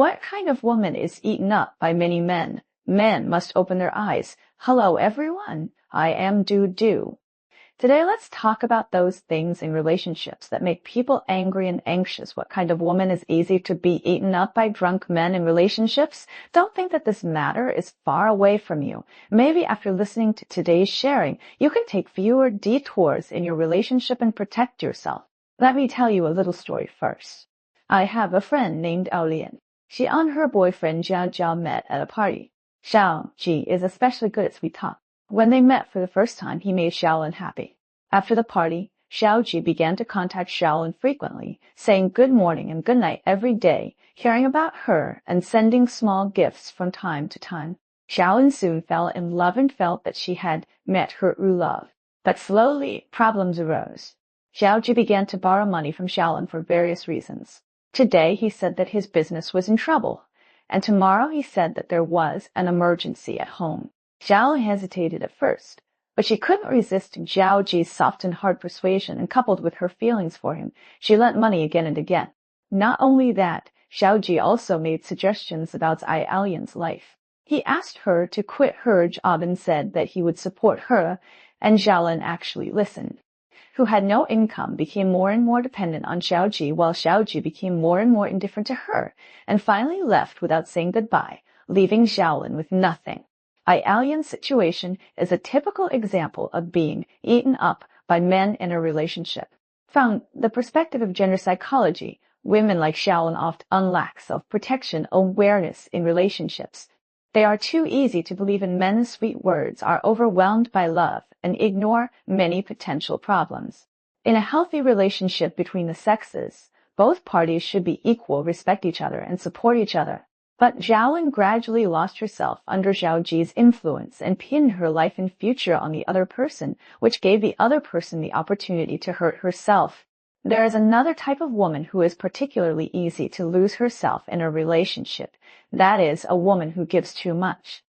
What kind of woman is eaten up by many men? Men must open their eyes. Hello, everyone. I am Do. Today, let's talk about those things in relationships that make people angry and anxious. What kind of woman is easy to be eaten up by drunk men in relationships? Don't think that this matter is far away from you. Maybe after listening to today's sharing, you can take fewer detours in your relationship and protect yourself. Let me tell you a little story first. I have a friend named Aolian. She and her boyfriend Jiao met at a party. Xiao Ji is especially good at sweet talk. When they met for the first time, he made Xiaolin happy. After the party, Xiao Ji began to contact Xiaolin frequently, saying good morning and good night every day, caring about her and sending small gifts from time to time. Xiaolin soon fell in love and felt that she had met her true love. But slowly, problems arose. Xiao Ji began to borrow money from Xiaolin for various reasons. Today, he said that his business was in trouble, and tomorrow he said that there was an emergency at home. Xiaolin hesitated at first, but she couldn't resist Zhao Ji's soft and hard persuasion, and coupled with her feelings for him, she lent money again and again. Not only that, Xiao Ji also made suggestions about Ai Alian's life. He asked her to quit her job and said that he would support her, and Xiaolin actually listened. Who had no income became more and more dependent on Xiao Ji, while Xiao Ji became more and more indifferent to her, and finally left without saying goodbye, leaving Xiaolin with nothing. Ai Alian's situation is a typical example of being eaten up by men in a relationship. From the perspective of gender psychology, women like Xiaolin often lack self-protection awareness in relationships. They are too easy to believe in men's sweet words, are overwhelmed by love, and ignore many potential problems. In a healthy relationship between the sexes, both parties should be equal, respect each other, and support each other. But Xiaolin gradually lost herself under Zhao Ji's influence and pinned her life and future on the other person, which gave the other person the opportunity to hurt herself. There is another type of woman who is particularly easy to lose herself in a relationship. That is, a woman who gives too much.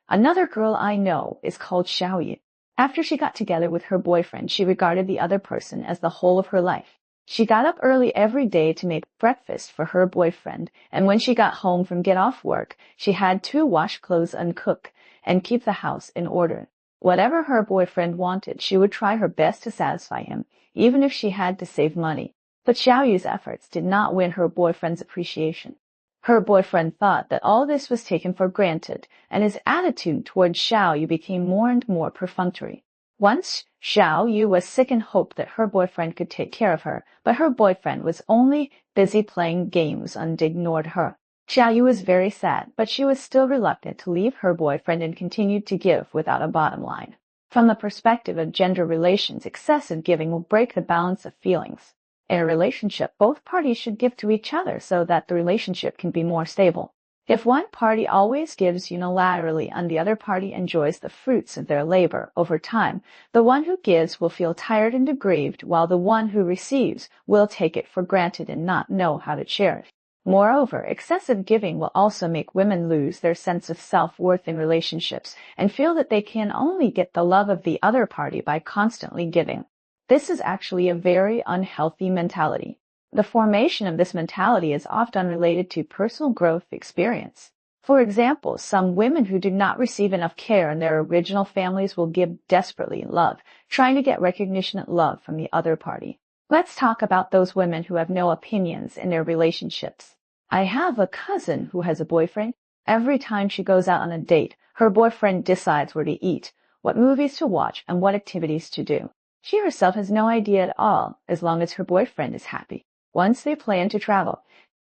Another girl I know is called Xiaoyu. After she got together with her boyfriend, she regarded the other person as the whole of her life. She got up early every day to make breakfast for her boyfriend, and when she got home from get off work, she had to wash clothes and cook, and keep the house in order. Whatever her boyfriend wanted, she would try her best to satisfy him, even if she had to save money. But Xiaoyu's efforts did not win her boyfriend's appreciation. Her boyfriend thought that all this was taken for granted, and his attitude towards Xiaoyu became more and more perfunctory. Once, Xiaoyu was sick and hoped that her boyfriend could take care of her, but her boyfriend was only busy playing games and ignored her. Xiaoyu was very sad, but she was still reluctant to leave her boyfriend and continued to give without a bottom line. From the perspective of gender relations, excessive giving will break the balance of feelings. In a relationship, both parties should give to each other so that the relationship can be more stable. If one party always gives unilaterally and the other party enjoys the fruits of their labor over time, the one who gives will feel tired and aggrieved, while the one who receives will take it for granted and not know how to share it. Moreover, excessive giving will also make women lose their sense of self-worth in relationships and feel that they can only get the love of the other party by constantly giving. This is actually a very unhealthy mentality. The formation of this mentality is often related to personal growth experience. For example, some women who do not receive enough care in their original families will give desperately in love, trying to get recognition and love from the other party. Let's talk about those women who have no opinions in their relationships. I have a cousin who has a boyfriend. Every time she goes out on a date, her boyfriend decides where to eat, what movies to watch, and what activities to do. She herself has no idea at all, as long as her boyfriend is happy. Once they plan to travel,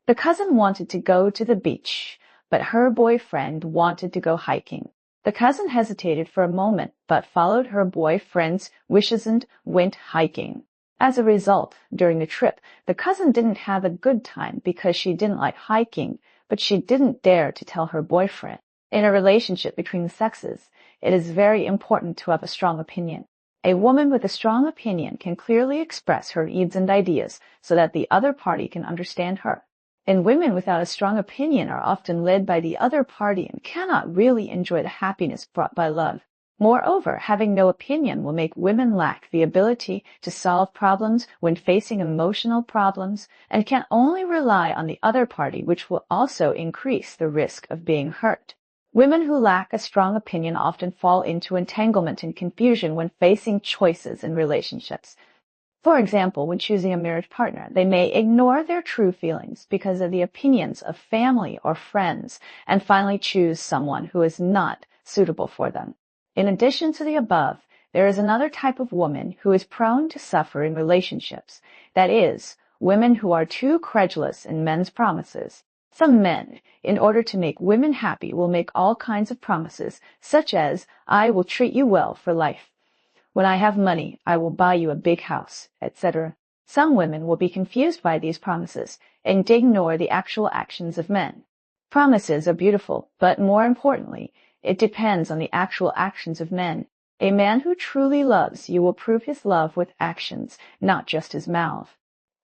the cousin wanted to go to the beach, but her boyfriend wanted to go hiking. The cousin hesitated for a moment, but followed her boyfriend's wishes and went hiking. As a result, during the trip, the cousin didn't have a good time because she didn't like hiking, but she didn't dare to tell her boyfriend. In a relationship between the sexes, it is very important to have a strong opinion. A woman with a strong opinion can clearly express her needs and ideas so that the other party can understand her. And women without a strong opinion are often led by the other party and cannot really enjoy the happiness brought by love. Moreover, having no opinion will make women lack the ability to solve problems when facing emotional problems and can only rely on the other party, which will also increase the risk of being hurt. Women who lack a strong opinion often fall into entanglement and confusion when facing choices in relationships. For example, when choosing a marriage partner, they may ignore their true feelings because of the opinions of family or friends and finally choose someone who is not suitable for them. In addition to the above, there is another type of woman who is prone to suffer in relationships. That is, women who are too credulous in men's promises. Some men, in order to make women happy, will make all kinds of promises, such as, "I will treat you well for life. When I have money, I will buy you a big house," etc. Some women will be confused by these promises and ignore the actual actions of men. Promises are beautiful, but more importantly, it depends on the actual actions of men. A man who truly loves you will prove his love with actions, not just his mouth.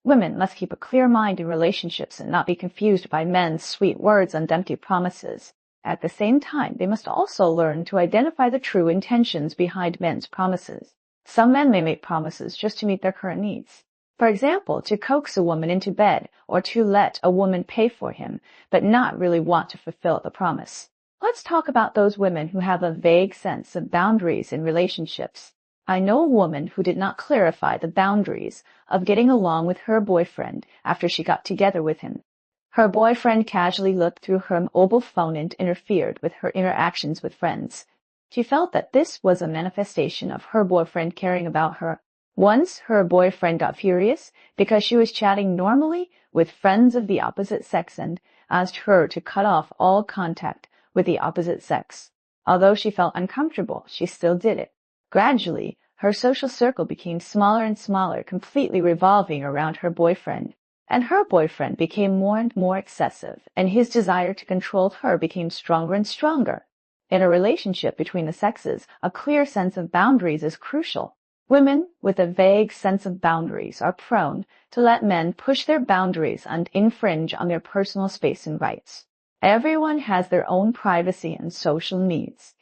Women must keep a clear mind in relationships and not be confused by men's sweet words and empty promises. At the same time, they must also learn to identify the true intentions behind men's promises. Some men may make promises just to meet their current needs. For example, to coax a woman into bed or to let a woman pay for him, but not really want to fulfill the promise. Let's talk about those women who have a vague sense of boundaries in relationships. I know a woman who did not clarify the boundaries of getting along with her boyfriend after she got together with him. Her boyfriend casually looked through her mobile phone and interfered with her interactions with friends. She felt that this was a manifestation of her boyfriend caring about her. Once, her boyfriend got furious because she was chatting normally with friends of the opposite sex and asked her to cut off all contact with the opposite sex. Although she felt uncomfortable, she still did it. Gradually, her social circle became smaller and smaller, completely revolving around her boyfriend. And her boyfriend became more and more excessive, and his desire to control her became stronger and stronger. In a relationship between the sexes, a clear sense of boundaries is crucial. Women with a vague sense of boundaries are prone to let men push their boundaries and infringe on their personal space and rights. Everyone has their own privacy and social needs.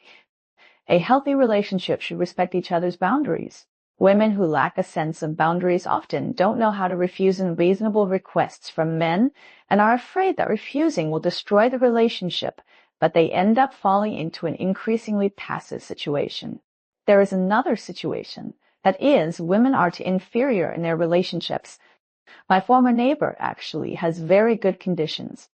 A healthy relationship should respect each other's boundaries. Women who lack a sense of boundaries often don't know how to refuse unreasonable requests from men and are afraid that refusing will destroy the relationship, but they end up falling into an increasingly passive situation. There is another situation. That is, women are too inferior in their relationships. My former neighbor actually has very good conditions,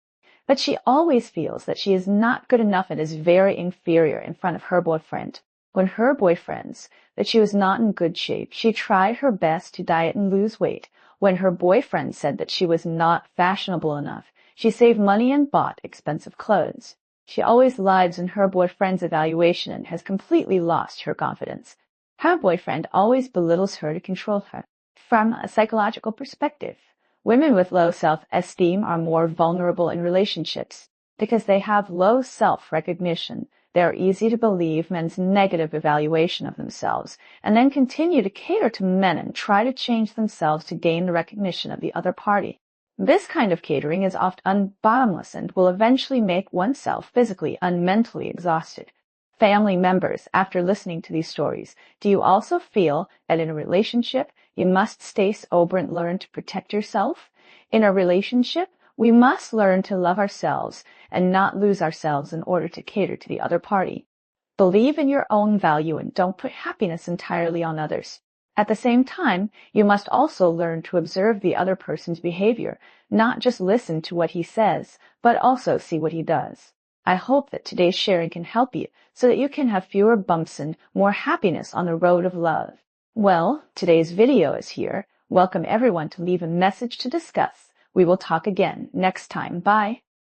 but she always feels that she is not good enough and is very inferior in front of her boyfriend. When her boyfriends that she was not in good shape, she tried her best to diet and lose weight. When her boyfriend said that she was not fashionable enough, she saved money and bought expensive clothes. She always lies in her boyfriend's evaluation and has completely lost her confidence. Her boyfriend always belittles her to control her. From a psychological perspective, women with low self-esteem are more vulnerable in relationships because they have low self-recognition. They are easy to believe men's negative evaluation of themselves and then continue to cater to men and try to change themselves to gain the recognition of the other party. This kind of catering is often bottomless and will eventually make oneself physically and mentally exhausted. Family members, after listening to these stories, do you also feel that in a relationship you must stay sober and learn to protect yourself? In a relationship, we must learn to love ourselves and not lose ourselves in order to cater to the other party. Believe in your own value and don't put happiness entirely on others. At the same time, you must also learn to observe the other person's behavior, not just listen to what he says, but also see what he does. I hope that today's sharing can help you so that you can have fewer bumps and more happiness on the road of love. Well, today's video is here. Welcome everyone to leave a message to discuss. We will talk again next time. Bye.